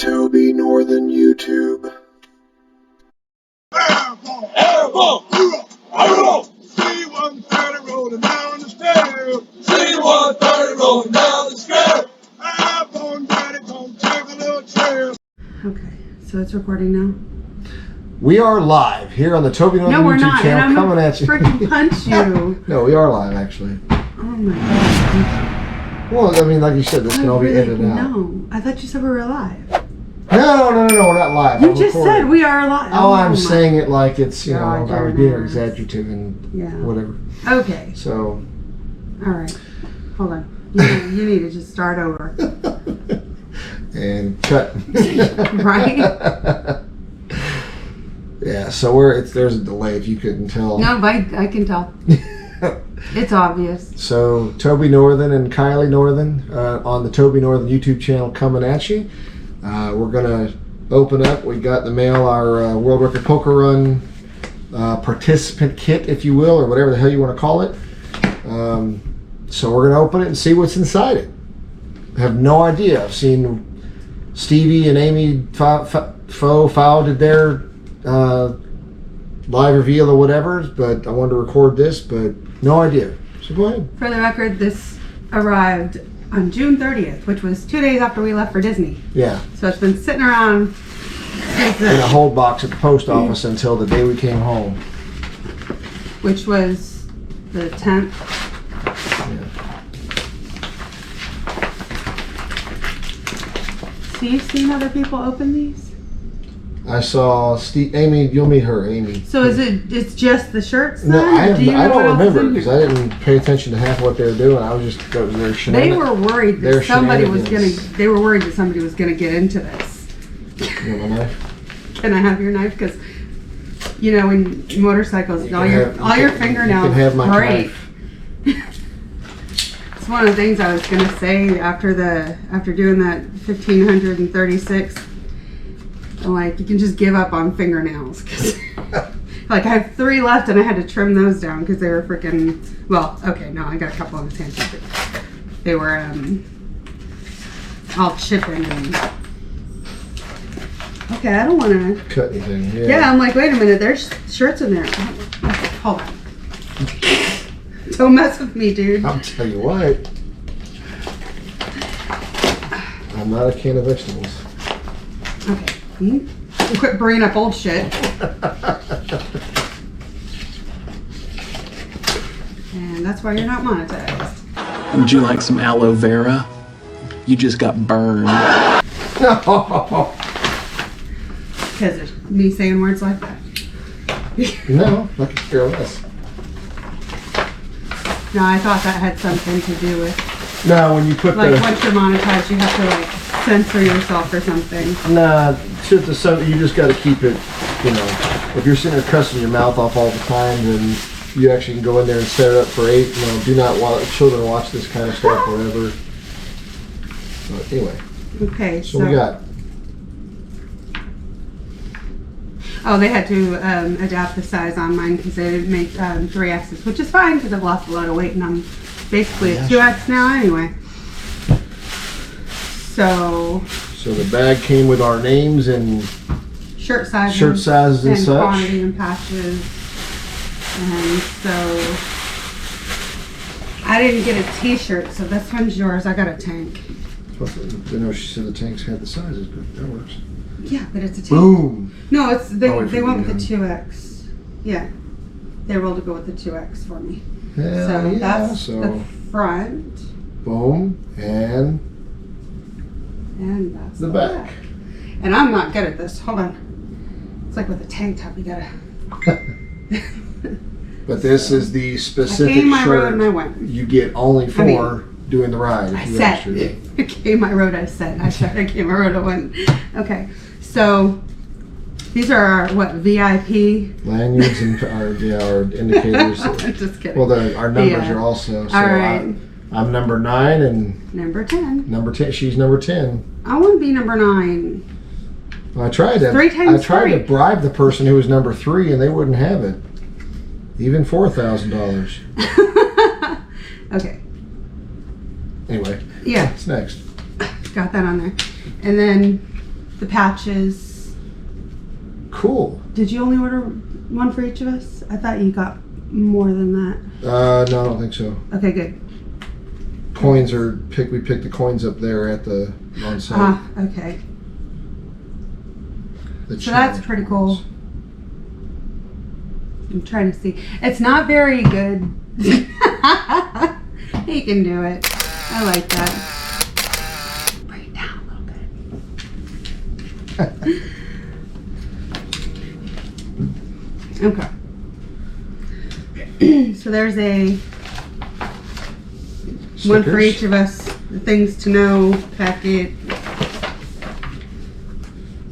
Toby Northen YouTube. Airborne! Airborne! C-130 rolling down the stair. C-130 rolling down the stair. Airborne daddy gonna take a little trail. Okay, so it's recording now. We are live here on the Toby Northen No, we're YouTube not. channel, And I'm coming at you. Freaking punch you. No, we are live actually. Oh my god. Well, I mean, like you said, this can all be edited out. No, I thought you said we were live. No, we're not live. You I'm just recording. said we are live. Oh, I'm saying it like it's, you know, God, I you're was being an ass. exaggerative and Yeah. whatever. Okay. So. All right. Hold on. You need to just start over. And cut. Right? Yeah, so there's a delay if you couldn't tell. No, I can tell. It's obvious. So Toby Northen and Kylie Northen on the Toby Northen YouTube channel coming at you. We're gonna open up. We got in the mail our World Record Poker Run participant kit, if you will, or whatever the hell you want to call it. So we're gonna open it and see what's inside it. I have no idea. I've seen Stevie and Amy Fowl did their live reveal or whatever, but I wanted to record this, but no idea. So go ahead. For the record, this arrived on June 30th, which was 2 days after we left for Disney. Yeah. So it's been sitting around since In a hold box at the post office until the day we came home. which was the 10th. Yeah. So you've seen other people open these? I saw Amy. You'll meet her, Amy. So it's just the shirts then? No, I know what don't else remember is in because here? I didn't pay attention to half what they were doing. I was just that was their They were worried that somebody was shenanigans. they were worried that somebody was gonna get into this. You want my knife? Can I have your knife? Because you know, in motorcycles, all your fingernails You can have my break. knife. It's one of the things I was gonna say after doing that 1536. I'm like, you can just give up on fingernails. 'Cause like I have 3 left and I had to trim those down because they were freaking. Well, okay, no, I got a couple on the hand, but they were all chipping and. Okay, I don't want to Cut anything? Yeah. Yeah, I'm like, wait a minute, there's shirts in there. Hold on. Don't mess with me, dude. I'll tell you what. I'm not a can of vegetables. Okay. Quit bringing up old shit. And that's why you're not monetized. Would you like some aloe vera? You just got burned. No. Because of me saying words like that. No, I could care less. No, I thought that had something to do with, No, when you put like, the once you're monetized, you have to, like, censor yourself or something. nah, shit to some, you just got to keep it. You know, if you're sitting there cussing your mouth off all the time, then you actually can go in there and set it up for 8. You know, do not children watch this kind of stuff wherever. But anyway, Okay, so we got. Oh, they had to adapt the size on mine because they didn't make 3Xs, which is fine because I've lost a lot of weight and I'm basically a 2X now anyway. So So the bag came with our names and shirt sizes, and such. quantity and patches, and so I didn't get a T-shirt, so this one's yours. I got a tank. I know she said the tanks had the sizes, but that works. Yeah, but it's a tank. Boom! No, it's they Oh, went with the 2X. Yeah, they were able to go with the 2X for me. Hell So yeah! that's So the front, boom and that's the back. And I'm not good at this. Hold on. It's like with a tank top, you gotta. But this is the I specific came my road shirt and I went. you get only for doing the ride. I You said. actually- I came my road, I said. I said I came my road, I went. Okay, so these are our, what, VIP? Lanyards and our indicators. I'm just kidding. Well, our numbers Yeah. are also. So All right. I'm number 9 and Number 10. number 10. She's number 10. I want to be number 9. I tried to. 3 times I tried 3. to bribe the person who was number 3, and they wouldn't have it. Even $4,000. Okay. Anyway. Yeah. What's next? Got that on there. And then the patches. Cool. Did you only order one for each of us? I thought you got more than that. No, I don't think so. Okay, good. Coins are we picked the coins up there at the on site. Okay. The So that's challenge pretty coins. cool. I'm trying to see. It's not very good. He can do it. I like that. Bring it down a little bit. Okay. So there's a one for Stickers. each of us. The things to know packet.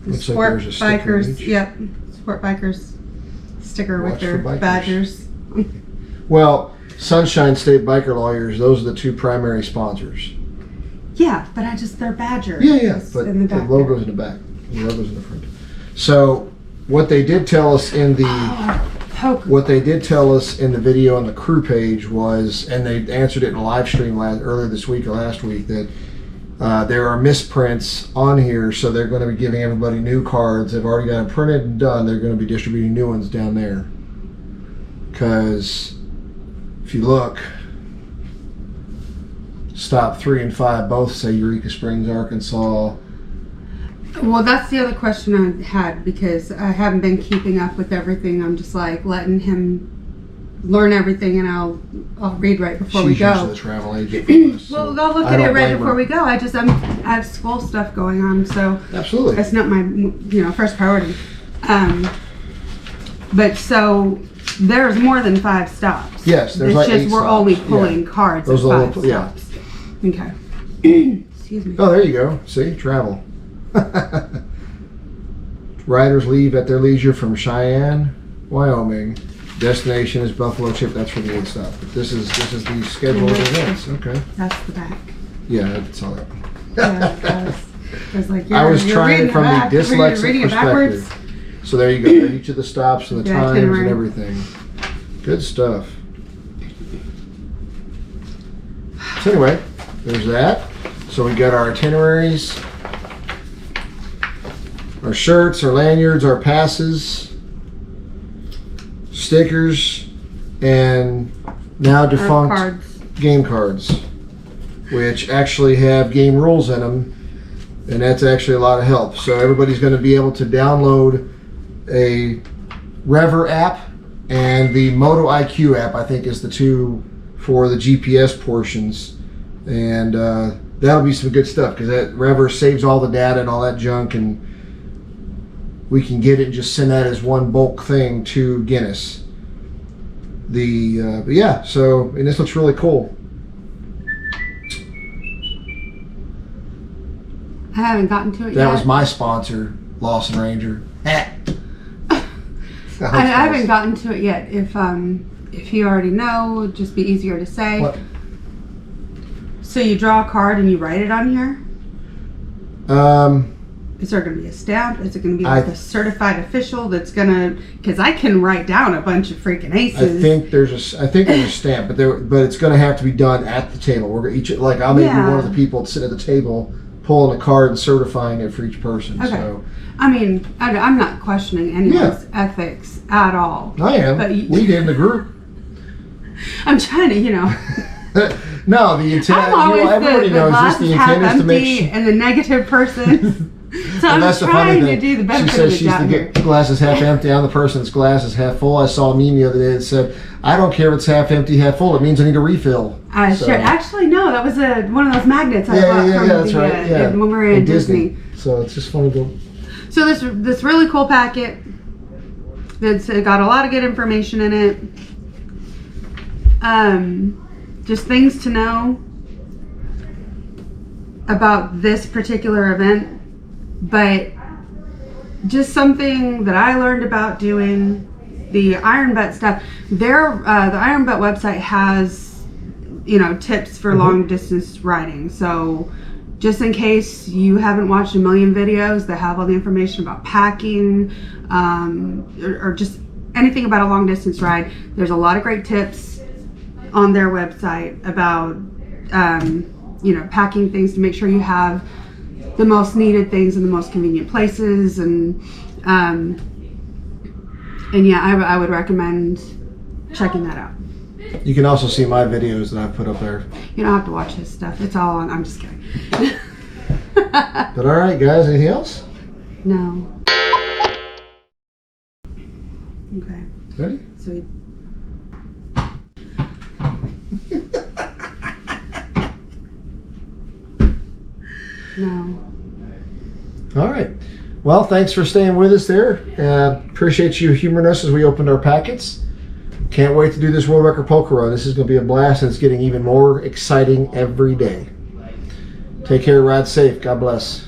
The Looks like sport there's a sticker in bikers. each. Yep. Sport bikers sticker Watch with their for bikers. badgers. Well, Sunshine State Biker Lawyers, those are the two primary sponsors. Yeah, but they're badgers. Yeah, but in the the back logo's in the back. The logo's in the front. So, what they did tell us in the Poker. what they did tell us in the video on the crew page was, and they answered it in a live stream earlier this week or last week, that there are misprints on here, so they're going to be giving everybody new cards. They've already got them printed and done. They're going to be distributing new ones down there. Because if you look, stop 3 and 5 both say Eureka Springs, Arkansas. Well, that's the other question I had, because I haven't been keeping up with everything. I'm just like letting him learn everything, and I'll read right before we She's usually go. the travel agent for us, so Well, I'll look I at it don't right blame before her. we go. I have school stuff going on, so Absolutely. that's not my first priority. But so there's more than 5 stops. Yes, there's it's like just 8 we're stops. only Yeah. pulling cards Those at are 5 little- yeah. stops. Okay. Excuse me. Oh, there you go. See, travel. Riders leave at their leisure from Cheyenne, Wyoming. Destination is Buffalo Chip. That's for the 8 stop. But this is the schedule of events. Okay. That's the back. Yeah, I saw that. Yeah, I was like, I was you're trying reading it from back. the You're dyslexic reading it backwards. perspective. So there you go. Each of the stops and the The times itinerary. and everything. Good stuff. So anyway, there's that. So we got our itineraries, our shirts, our lanyards, our passes, stickers, and now Our defunct cards. game cards, which actually have game rules in them, and that's actually a lot of help. So everybody's going to be able to download a Rever app and the Moto IQ app, I think, is the two for the GPS portions, and that'll be some good stuff, because that Rever saves all the data and all that junk, and we can get it and just send that as one bulk thing to Guinness. But yeah, so, and this looks really cool. I haven't gotten to it yet. That was my sponsor, Lawson Ranger. I haven't gotten to it yet. If you already know, it'd just be easier to say. What? So you draw a card and you write it on here? Is there going to be a stamp? Is it going to be like a certified official that's going to? Because I can write down a bunch of freaking aces. I think there's a stamp, but it's going to have to be done at the table. We're each I'll maybe be one of the people that sit at the table pulling a card and certifying it for each person. Okay. So I mean, I'm not questioning anyone's ethics at all. I am. But We did in the group. I'm trying to, No, the intent. I'm always everybody the knows glass this. The is half intent is to make. empty and the negative person. So And I'm that's the funny trying to thing. do the She benefit of says the she's doubt here. the glass is half empty. I'm the person that's glass is half full. I saw a meme the other day that said, "I don't care if it's half empty, half full. It means I need a refill." So- Sure. Actually, no. That was one of those magnets I Yeah, bought yeah, from yeah. That's right. Yeah. when we were in Disney. So it's just funny to. So this really cool packet. It's got a lot of good information in it. Just things to know about this particular event, but just something that I learned about doing the Iron Butt stuff. The Iron Butt website has, tips for long distance riding. So just in case you haven't watched a million videos that have all the information about packing, or just anything about a long distance ride, there's a lot of great tips on their website about, packing things to make sure you have the most needed things in the most convenient places, and yeah, I would recommend checking that out. You can also see my videos that I've put up there. You don't have to watch his stuff. It's all on. I'm just kidding. But all right, guys, anything else? No. Okay. Ready? So we... No. All right. Well, thanks for staying with us there. Appreciate you humoring us as we opened our packets. Can't wait to do this World Record Poker Run. This is going to be a blast, and it's getting even more exciting every day. Take care, ride safe. God bless.